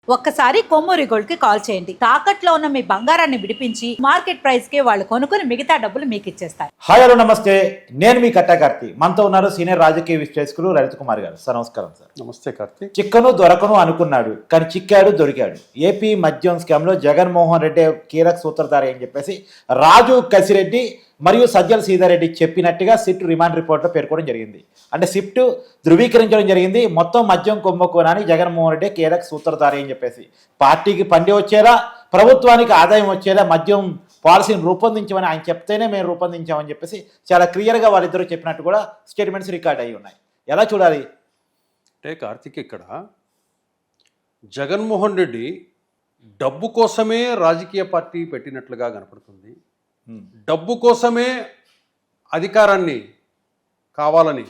ఒక్కసారి కొమ్మూరి గోల్డ్ కి కాల్ చేయండి. తాకట్లో ఉన్న మీ బంగారాన్ని విడిపించి మార్కెట్ ప్రైస్ కి వాళ్ళు కొనుక్కుని మిగతా డబ్బులు మీకు ఇచ్చేస్తారు. హాయ్ హలో నమస్తే, నేను మీ కట్టా కార్తీ. మనతో ఉన్నారు సీనియర్ రాజకీయ విశ్లేషకులు రవిత్ కుమార్ గారు. సార్ నమస్కారం. సార్ నమస్తే కార్తీ. చిక్కను దొరకను అనుకున్నాడు, కానీ చిక్కాడు, దొరికాడు. ఏపీ మద్యం స్కామ్ లో జగన్మోహన్ రెడ్డి కీలక సూత్రధారి అని చెప్పేసి రాజు కసిరెడ్డి మరియు సజ్జల సీతారెడ్డి చెప్పినట్టుగా సిట్ రిమాండ్ రిపోర్ట్లో పేర్కొనడం జరిగింది. అంటే సిట్ ధృవీకరించడం జరిగింది. మొత్తం మద్యం కుంభకోణానికి జగన్మోహన్ రెడ్డి కీలక సూత్రధారి అని చెప్పేసి పార్టీకి పండి వచ్చేలా, ప్రభుత్వానికి ఆదాయం వచ్చేలా మద్యం పాలసీని రూపొందించమని ఆయన చెప్తేనే మేము రూపొందించామని చెప్పేసి చాలా క్లియర్గా వాళ్ళిద్దరూ చెప్పినట్టు కూడా స్టేట్మెంట్స్ రికార్డ్ అయ్యి ఉన్నాయి. ఎలా చూడాలి అంటే కార్తీక్, ఇక్కడ జగన్మోహన్ రెడ్డి డబ్బు కోసమే రాజకీయ పార్టీ పెట్టినట్లుగా కనపడుతుంది. డబ్బు కోసమే అధికారాన్ని కావాలని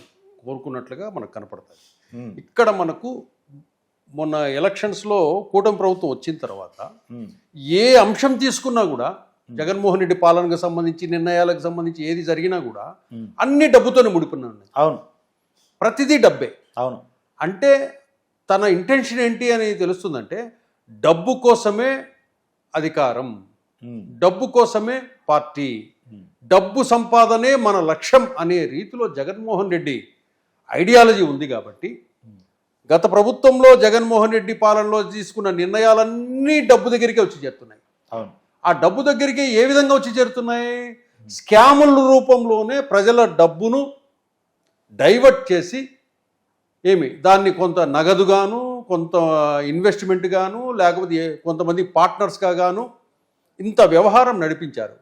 కోరుకున్నట్లుగా మనకు కనపడుతుంది. ఇక్కడ మనకు మొన్న ఎలక్షన్స్లో కూటమి ప్రభుత్వం వచ్చిన తర్వాత ఏ అంశం తీసుకున్నా కూడా జగన్మోహన్ రెడ్డి పాలనకు సంబంధించి, నిర్ణయాలకు సంబంధించి ఏది జరిగినా కూడా అన్ని డబ్బుతోనే ముడిపడినాయి. అవును, ప్రతిదీ డబ్బే. అవును. అంటే తన ఇంటెన్షన్ ఏంటి అని తెలుస్తుందంటే, డబ్బు కోసమే అధికారం, డబ్బు కోసమే పార్టీ, డబ్బు సంపాదనే మన లక్ష్యం అనే రీతిలో జగన్మోహన్ రెడ్డి ఐడియాలజీ ఉంది. కాబట్టి గత ప్రభుత్వంలో జగన్మోహన్ రెడ్డి పాలనలో తీసుకున్న నిర్ణయాలన్నీ డబ్బు దగ్గరికే వచ్చి చేరుతున్నాయి. అవును. ఆ డబ్బు దగ్గరికి ఏ విధంగా వచ్చి చేరుతున్నాయి? స్కాముల రూపంలోనే ప్రజల డబ్బును డైవర్ట్ చేసి దాన్ని కొంత నగదుగాను, కొంత ఇన్వెస్ట్మెంట్ గాను, లేకపోతే కొంతమంది పార్ట్నర్స్గా గాను ఇంత వ్యవహారం నడిపించారు.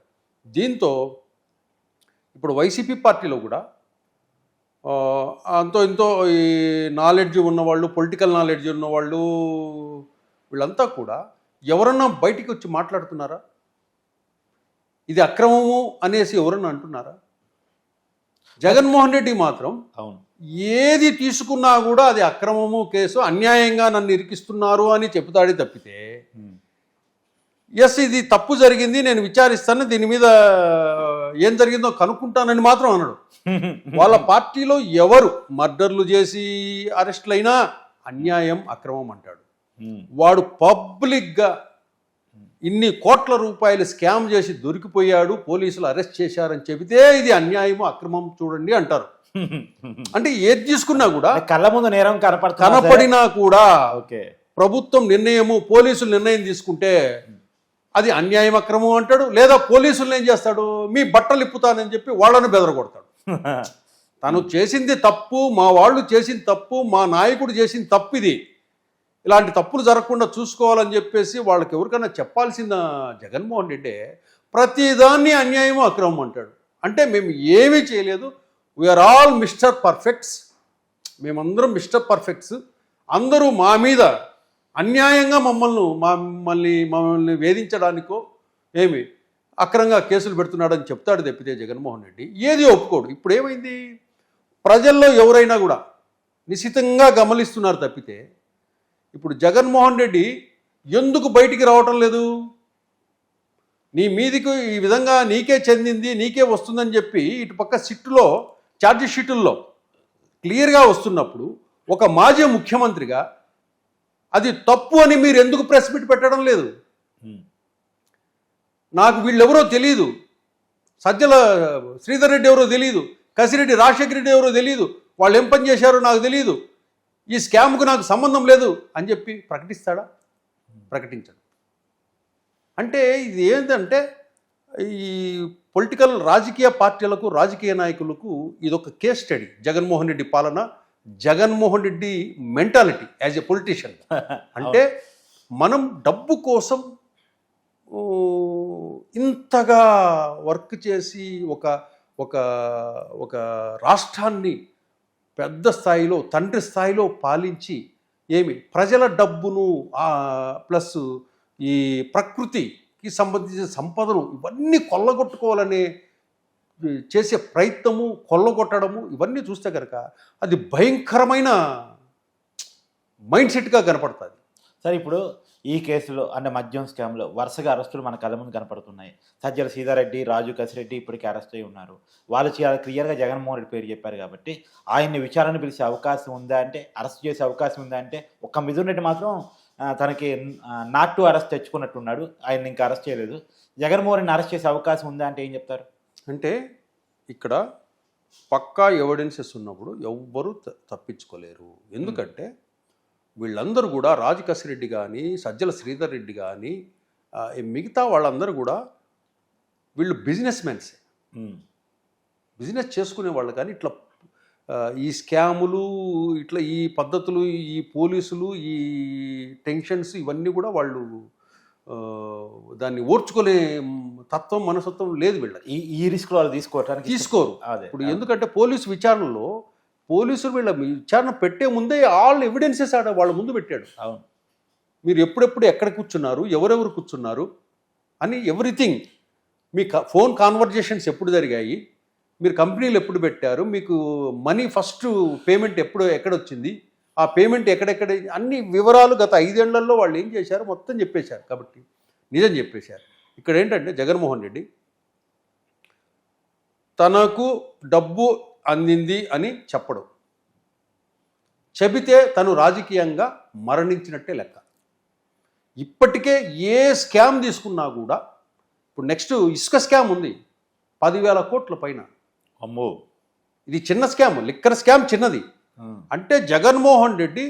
దీంతో ఇప్పుడు వైసీపీ పార్టీలో కూడా అంతో ఇంతో ఈ నాలెడ్జ్ ఉన్నవాళ్ళు, పొలిటికల్ నాలెడ్జ్ ఉన్నవాళ్ళు వీళ్ళంతా కూడా ఎవరన్నా బయటికి వచ్చి మాట్లాడుతున్నారా? ఇది అక్రమము అనేసి ఎవరన్నా అంటున్నారా? జగన్మోహన్ రెడ్డి మాత్రం అవును, ఏది తీసుకున్నా కూడా అది అక్రమము, కేసు, అన్యాయంగా నన్ను ఇరికిస్తున్నారు అని చెప్తాడే తప్పితే, ఎస్ ఇది తప్పు జరిగింది, నేను విచారిస్తాను, దీని మీద ఏం జరిగిందో కనుక్కుంటానని మాత్రం అన్నాడు. వాళ్ళ పార్టీలో ఎవరు మర్డర్లు చేసి అరెస్టులైనా అన్యాయం, అక్రమం అంటాడు. వాడు పబ్లిక్గా ఇన్ని కోట్ల రూపాయలు స్కామ్ చేసి దొరికిపోయాడు, పోలీసులు అరెస్ట్ చేశారని చెబితే ఇది అన్యాయము, అక్రమం చూడండి అంటారు. అంటే ఏది తీసుకున్నా కూడా కళ్ళ ముందు నేరం కనపడినా కూడా ప్రభుత్వం నిర్ణయము, పోలీసులు నిర్ణయం తీసుకుంటే అది అన్యాయం, అక్రమం అంటాడు. లేదా పోలీసులను ఏం చేస్తాడు? మీ బట్టలు ఇప్పుతానని చెప్పి వాళ్ళను బెదరగొడతాడు. తను చేసింది తప్పు, మా వాళ్ళు చేసింది తప్పు, మా నాయకుడు చేసింది తప్పు, ఇది ఇలాంటి తప్పులు జరగకుండా చూసుకోవాలని చెప్పేసి వాళ్ళకి ఎవరికైనా చెప్పాల్సిన జగన్మోహన్ రెడ్డి ప్రతిదాన్ని అన్యాయము, అక్రమం అంటాడు. అంటే మేము ఏమీ చేయలేదు, వీఆర్ ఆల్ మిస్టర్ పర్ఫెక్ట్స్, మేమందరం మిస్టర్ పర్ఫెక్ట్స్, అందరూ మా మీద అన్యాయంగా మమ్మల్ని వేధించడానికో అక్రంగా కేసులు పెడుతున్నాడని చెప్తాడు తప్పితే జగన్మోహన్ రెడ్డి ఏది ఒప్పుకోడు. ఇప్పుడు ఏమైంది? ప్రజల్లో ఎవరైనా కూడా నిశితంగా గమనిస్తున్నారు తప్పితే, ఇప్పుడు జగన్మోహన్ రెడ్డి ఎందుకు బయటికి రావటం లేదు? నీ మీదికి ఈ విధంగా నీకే చెందింది, నీకే వస్తుందని చెప్పి ఇటు పక్క సిట్టులో, ఛార్జ్ షీటుల్లో క్లియర్గా వస్తున్నప్పుడు ఒక మాజీ ముఖ్యమంత్రిగా అది తప్పు అని మీరు ఎందుకు ప్రెస్ మీట్ పెట్టడం లేదు? నాకు వీళ్ళెవరో తెలియదు, సజ్జల శ్రీధర్ రెడ్డి ఎవరో తెలియదు, కసిరెడ్డి రాజశేఖర రెడ్డి ఎవరో తెలియదు, వాళ్ళు ఏం పని చేశారో నాకు తెలియదు, ఈ స్కామ్కు నాకు సంబంధం లేదు అని చెప్పి ప్రకటిస్తాడా? ప్రకటించడు. అంటే ఇది ఏంటంటే ఈ పొలిటికల్ రాజకీయ పార్టీలకు, రాజకీయ నాయకులకు ఇదొక కేస్ స్టడీ. జగన్మోహన్ రెడ్డి పాలన, Jaganmohan Reddy mentality as a politician. అంటే మనం డబ్బు కోసం ఇంతగా వర్క్ చేసి ఒక ఒక ఒక రాష్ట్రాన్ని పెద్ద స్థాయిలో, తండ్రి స్థాయిలో పాలించి ప్రజల డబ్బును ప్లస్ ఈ ప్రకృతికి సంబంధించిన సంపదను ఇవన్నీ కొల్లగొట్టుకోవాలనే చేసే ప్రయత్నము, కొల్లగొట్టడము, ఇవన్నీ చూస్తే కనుక అది భయంకరమైన మైండ్ సెట్గా కనపడుతుంది. సరే, ఇప్పుడు ఈ కేసులో అంటే మద్యం స్కామ్లో వరుసగా అరెస్టులు మన కళ్ళ ముందు కనపడుతున్నాయి. సజ్జల సీతారెడ్డి, రాజు కసిరెడ్డి ఇప్పటికీ అరెస్ట్ అయి ఉన్నారు. వాళ్ళు చాలా క్లియర్గా జగన్మోహన్ రెడ్డి పేరు చెప్పారు కాబట్టి ఆయన్ని విచారణ పిలిచే అవకాశం ఉందా అంటే, అరెస్ట్ చేసే అవకాశం ఉందా అంటే, ఒక్క మిథున్ రెడ్డి మాత్రం తనకి నాట్ టు అరెస్ట్ తెచ్చుకున్నట్టున్నాడు. ఆయన ఇంకా అరెస్ట్ చేయలేదు. జగన్మోహన్ రెడ్డిని అరెస్ట్ చేసే అవకాశం ఉందా అంటే ఏం చెప్తారు? అంటే ఇక్కడ పక్కా ఎవిడెన్సెస్ ఉన్నప్పుడు ఎవ్వరూ తప్పించుకోలేరు. ఎందుకంటే వీళ్ళందరూ కూడా రాజకసిరెడ్డి కానీ, సజ్జల శ్రీధర్ రెడ్డి కానీ, మిగతా వాళ్ళందరూ కూడా వీళ్ళు బిజినెస్ మెన్సే, బిజినెస్ చేసుకునే వాళ్ళు. కానీ ఇట్లా ఈ స్కాములు, ఇట్లా ఈ పద్ధతులు, ఈ పోలీసులు, ఈ టెన్షన్స్ ఇవన్నీ కూడా వాళ్ళు దాన్ని ఓర్చుకునే తత్వం, మనస్తత్వం లేదు వీళ్ళకి. ఈ రిస్క్ వాళ్ళు తీసుకోరు. ఇప్పుడు ఎందుకంటే పోలీసు విచారణలో పోలీసులు వీళ్ళ విచారణ పెట్టే ముందే ఆల్ ఎవిడెన్సెస్ వాళ్ళ ముందు పెట్టాడు. అవును, మీరు ఎప్పుడెప్పుడు ఎక్కడ కూర్చున్నారు, ఎవరెవరు కూర్చున్నారు అని ఎవ్రీథింగ్, మీ ఫోన్ కాన్వర్జేషన్స్ ఎప్పుడు జరిగాయి, మీరు కంపెనీలు ఎప్పుడు పెట్టారు, మీకు మనీ ఫస్ట్ పేమెంట్ ఎక్కడొచ్చింది, ఆ పేమెంట్ ఎక్కడెక్కడ, అన్ని వివరాలు గత 5 ఏళ్లలో వాళ్ళు ఏం చేశారు మొత్తం చెప్పేశారు. కాబట్టి నిజం చెప్పేశారు. ఇక్కడ ఏంటంటే జగన్మోహన్ రెడ్డి తనకు డబ్బు అందింది అని చెప్పడం, చెబితే తను రాజకీయంగా మరణించినట్టే లెక్క. ఇప్పటికే ఏ స్కామ్ తీసుకున్నా కూడా, ఇప్పుడు నెక్స్ట్ ఇసుక స్కామ్ ఉంది, 10,000 కోట్ల పైన. అమ్మో, ఇది చిన్న స్కామ్, లిక్కర్ స్కామ్ చిన్నది. అంటే జగన్మోహన్ రెడ్డి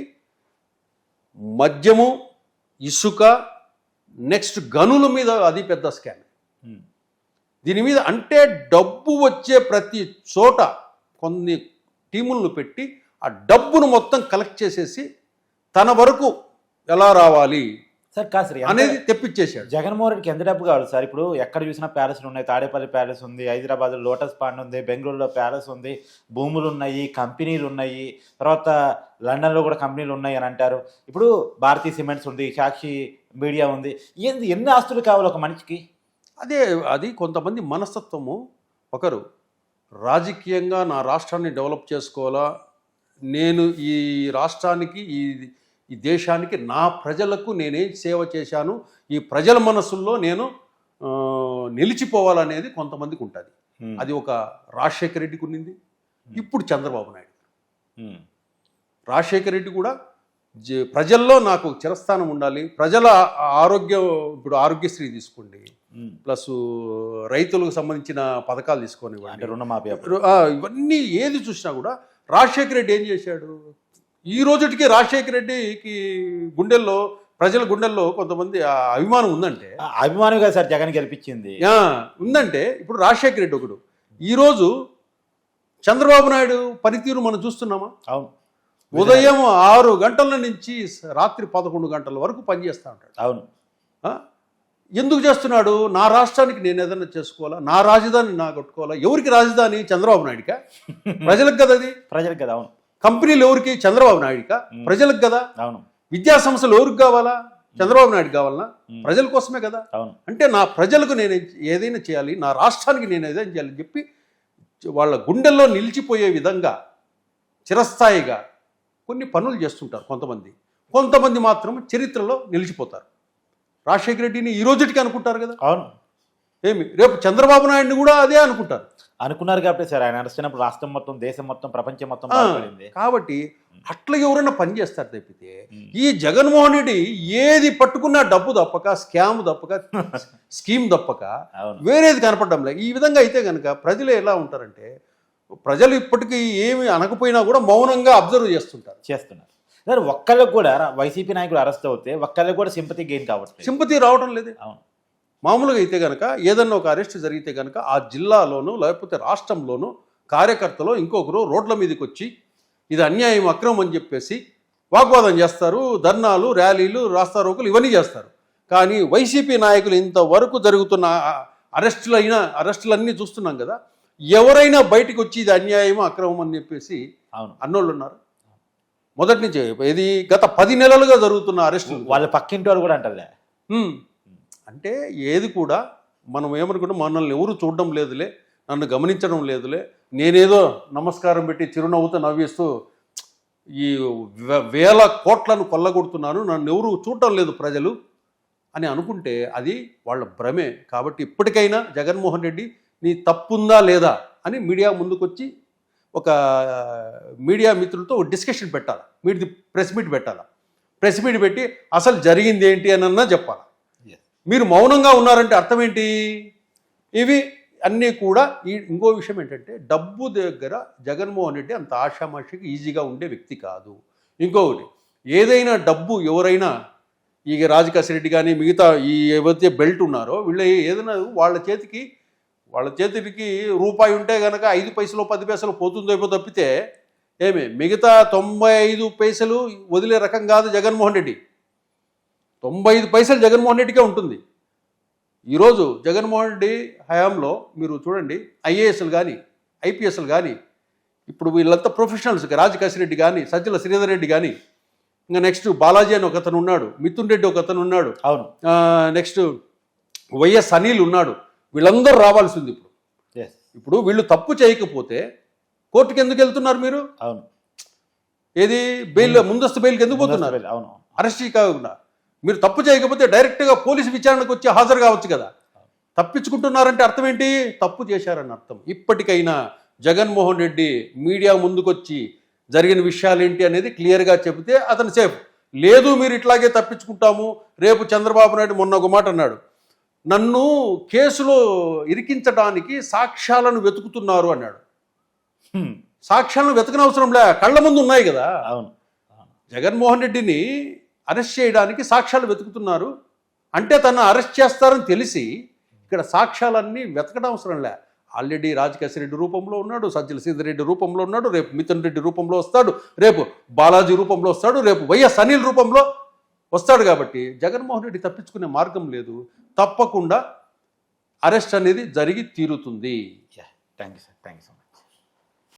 మద్యము, ఇసుక, నెక్స్ట్ గనుల మీద అది పెద్ద స్కామ్. దీని మీద అంటే డబ్బు వచ్చే ప్రతి చోట కొన్ని టీములను పెట్టి ఆ డబ్బును మొత్తం కలెక్ట్ చేసేసి తన వరకు ఎలా రావాలి సార్ కాదు అనేది తెప్పించేశాడు. జగన్మోహన్ రెడ్డికి ఎంత డబ్బు కావాలి సార్? ఇప్పుడు ఎక్కడ చూసినా ప్యాలెస్లు ఉన్నాయి. తాడేపల్లి ప్యాలెస్ ఉంది, హైదరాబాద్లో లోటస్ పాండ్ ఉంది, బెంగళూరులో ప్యాలెస్ ఉంది, భూములు ఉన్నాయి, కంపెనీలు ఉన్నాయి, తర్వాత లండన్లో కూడా కంపెనీలు ఉన్నాయి అని అంటారు. ఇప్పుడు భారతీయ సిమెంట్స్ ఉంది, సాక్షి మీడియా ఉంది. ఎన్ని ఆస్తులు కావాలి ఒక మనిషికి? అది కొంతమంది మనస్తత్వము. ఒకరు రాజకీయంగా నా రాష్ట్రాన్ని డెవలప్ చేసుకోవాలా, నేను ఈ రాష్ట్రానికి, ఈ దేశానికి, నా ప్రజలకు నేనేం సేవ చేశాను, ఈ ప్రజల మనసుల్లో నేను నిలిచిపోవాలనేది కొంతమందికి ఉంటుంది. అది ఒక రాజశేఖర రెడ్డికి ఉన్నింది, ఇప్పుడు చంద్రబాబు నాయుడు. రాజశేఖర రెడ్డి కూడా ప్రజల్లో నాకు చిరస్థానం ఉండాలి, ప్రజల ఆరోగ్యం, ఇప్పుడు ఆరోగ్యశ్రీ తీసుకోండి, ప్లస్ రైతులకు సంబంధించిన పథకాలు తీసుకోనివ్వండి, రుణమాఫీ, ఇవన్నీ ఏది చూసినా కూడా రాజశేఖర రెడ్డి ఏం చేశాడు? ఈ రోజుకి రాజశేఖర రెడ్డికి గుండెల్లో, ప్రజల గుండెల్లో కొంతమంది అభిమానం ఉందంటే, అభిమానంగా సార్ జగన్ గెలిపించింది ఉందంటే, ఇప్పుడు రాజశేఖర రెడ్డి ఒకడు. ఈరోజు చంద్రబాబు నాయుడు పనితీరు మనం చూస్తున్నామా? అవును, ఉదయం 6 గంటల నుంచి రాత్రి 11 గంటల వరకు పనిచేస్తూ ఉంటాడు. అవును, ఎందుకు చేస్తున్నాడు? నా రాష్ట్రానికి నేను ఏదైనా చేసుకోవాలా, నా రాజధాని నా కొట్టుకోవాలా. ఎవరికి రాజధాని? చంద్రబాబు నాయుడికా? ప్రజలకు కదా. అది ప్రజలకు కదా. అవును. కంపెనీలు ఎవరికి? చంద్రబాబు నాయుడికా? ప్రజలకు కదా. అవును. విద్యా సంస్థలు ఎవరికి కావాలా? చంద్రబాబు నాయుడు కావాలన్నా? ప్రజల కోసమే కదా. అవును. అంటే నా ప్రజలకు నేను ఏదైనా చేయాలి, నా రాష్ట్రానికి నేను ఏదైనా చేయాలని చెప్పి వాళ్ళ గుండెల్లో నిలిచిపోయే విధంగా చిరస్థాయిగా కొన్ని పనులు చేస్తుంటారు కొంతమంది మాత్రం చరిత్రలో నిలిచిపోతారు. రాజశేఖర రెడ్డిని ఈ రోజుకి అనుకుంటారు కదా. అవును. ఏమి రేపు చంద్రబాబు నాయుడిని కూడా అదే అనుకున్నారు కాబట్టి సార్ ఆయన అరెస్టైనప్పుడు రాష్ట్రం మొత్తం, దేశం మొత్తం, ప్రపంచం మొత్తం కాబట్టి అట్లా ఎవరైనా పని చేస్తారు తప్పితే ఈ జగన్మోహన్ రెడ్డి ఏది పట్టుకున్నా డబ్బు తప్పక, స్కామ్ తప్పక, స్కీమ్ తప్పక వేరేది కనపడడం లేదు. ఈ విధంగా అయితే కనుక ప్రజలు ఎలా ఉంటారంటే, ప్రజలు ఇప్పటికీ ఏమి అనకపోయినా కూడా మౌనంగా అబ్జర్వ్ చేస్తున్నారు. సార్ ఒక్కళ్ళకు కూడా వైసీపీ నాయకులు అరెస్ట్ అవుతే ఒక్కళ్ళకి కూడా సింపతి గెయిన్ కావచ్చు. సింపతి రావడం లేదు. మామూలుగా అయితే కనుక ఏదన్నా ఒక అరెస్ట్ జరిగితే కనుక ఆ జిల్లాలోనూ లేకపోతే రాష్ట్రంలోనూ కార్యకర్తలు ఇంకొకరు రోడ్ల మీదకి వచ్చి ఇది అన్యాయం, అక్రమం అని చెప్పేసి వాగ్వాదం చేస్తారు, ధర్నాలు, ర్యాలీలు, రాస్తారోకులు ఇవన్నీ చేస్తారు. కానీ వైసీపీ నాయకులు ఇంతవరకు జరుగుతున్న అరెస్టులన్నీ చూస్తున్నాం కదా, ఎవరైనా బయటకు వచ్చి ఇది అన్యాయం, అక్రమం అని చెప్పేసి అన్నోళ్ళు ఉన్నారు. మొదటి నుంచి ఇది గత 10 నెలలుగా జరుగుతున్న అరెస్టులు వాళ్ళ పక్కింటి వాళ్ళు కూడా అంటారు. అంటే ఏది కూడా మనం ఏమనుకుంటాం, మనల్ని ఎవరు చూడడం లేదులే, నన్ను గమనించడం లేదులే, నేనేదో నమస్కారం పెట్టి చిరునవ్వుతో నవ్విస్తూ ఈ 1000 కోట్లను కొల్లగొడుతున్నాను, నన్ను ఎవరు చూడటం లేదు ప్రజలు అని అనుకుంటే అది వాళ్ళ భ్రమే. కాబట్టి ఇప్పటికైనా జగన్మోహన్ రెడ్డి నీ తప్పుందా లేదా అని మీడియా ముందుకొచ్చి ఒక మీడియా మిత్రులతో డిస్కషన్ పెట్టాలి, ప్రెస్ మీట్ పెట్టాలి. ప్రెస్ మీట్ పెట్టి అసలు జరిగింది ఏంటి అని చెప్పాలి. మీరు మౌనంగా ఉన్నారంటే అర్థం ఏంటి? ఇవి అన్నీ కూడా ఇంకో విషయం ఏంటంటే డబ్బు దగ్గర జగన్మోహన్ రెడ్డి అంత ఆషామాషికి ఈజీగా ఉండే వ్యక్తి కాదు. ఇంకొకటి, ఏదైనా డబ్బు ఎవరైనా ఈ రాజకేశ్వర కానీ మిగతా ఈ ఏవైతే బెల్ట్ ఉన్నారో వీళ్ళు ఏదైనా వాళ్ళ చేతికి రూపాయి ఉంటే కనుక 5 పైసలు 10 పైసలు పోతుందో తప్పితే ఏమి మిగతా 95 పైసలు వదిలే రకం కాదు జగన్మోహన్ రెడ్డి. 95 పైసలు జగన్మోహన్ రెడ్డికే ఉంటుంది. ఈరోజు జగన్మోహన్ రెడ్డి హయాంలో మీరు చూడండి, ఐఏఎస్లు కానీ ఐపీఎస్లు కానీ ఇప్పుడు వీళ్ళంతా ప్రొఫెషనల్స్, రాజకేశ్వర రెడ్డి కానీ సజ్జల శ్రీధర్ రెడ్డి కానీ, ఇంకా నెక్స్ట్ బాలాజీ అని ఒకతను ఉన్నాడు, మిథున్ రెడ్డి ఒకతను ఉన్నాడు, అవును, నెక్స్ట్ వైఎస్ అనిల్ ఉన్నాడు. వీళ్ళందరూ రావాల్సింది. ఇప్పుడు వీళ్ళు తప్పు చేయకపోతే కోర్టుకి ఎందుకు వెళ్తున్నారు మీరు? అవును, ఏది బెయిల్, ముందస్తు బెయిల్కి ఎందుకు పోతున్నారు? అవును, అరెస్ట్ కాకుండా మీరు తప్పు చేయకపోతే డైరెక్ట్గా పోలీసు విచారణకు వచ్చి హాజరు కావచ్చు కదా. తప్పించుకుంటున్నారంటే అర్థం ఏంటి? తప్పు చేశారని అర్థం. ఇప్పటికైనా జగన్మోహన్ రెడ్డి మీడియా ముందుకొచ్చి జరిగిన విషయాలు ఏంటి అనేది క్లియర్గా చెబితే అతను సేఫ్. లేదు మీరు ఇట్లాగే తప్పించుకుంటాము, రేపు చంద్రబాబు నాయుడు మొన్న ఒక మాట అన్నాడు, నన్ను కేసులో ఇరికించడానికి సాక్ష్యాలను వెతుకుతున్నారు అన్నాడు. సాక్ష్యాలను వెతకనవసరం లే, కళ్ళ ముందు ఉన్నాయి కదా. అవును, జగన్మోహన్ రెడ్డిని అరెస్ట్ చేయడానికి సాక్ష్యాలు వెతుకుతున్నారు అంటే తను అరెస్ట్ చేస్తారని తెలిసి ఇక్కడ సాక్ష్యాలన్నీ వెతకడం అవసరం లే. ఆల్రెడీ రాజకేశ్వర రెడ్డి రూపంలో ఉన్నాడు, సజ్జల శ్రీధర్ రెడ్డి రూపంలో ఉన్నాడు, రేపు మిథున్ రెడ్డి రూపంలో వస్తాడు, రేపు బాలాజీ రూపంలో వస్తాడు, రేపు వైఎస్ అనిల్ రూపంలో వస్తాడు. కాబట్టి జగన్మోహన్ రెడ్డి తప్పించుకునే మార్గం లేదు. తప్పకుండా అరెస్ట్ అనేది జరిగి తీరుతుంది. Thank you sir, thank you so much.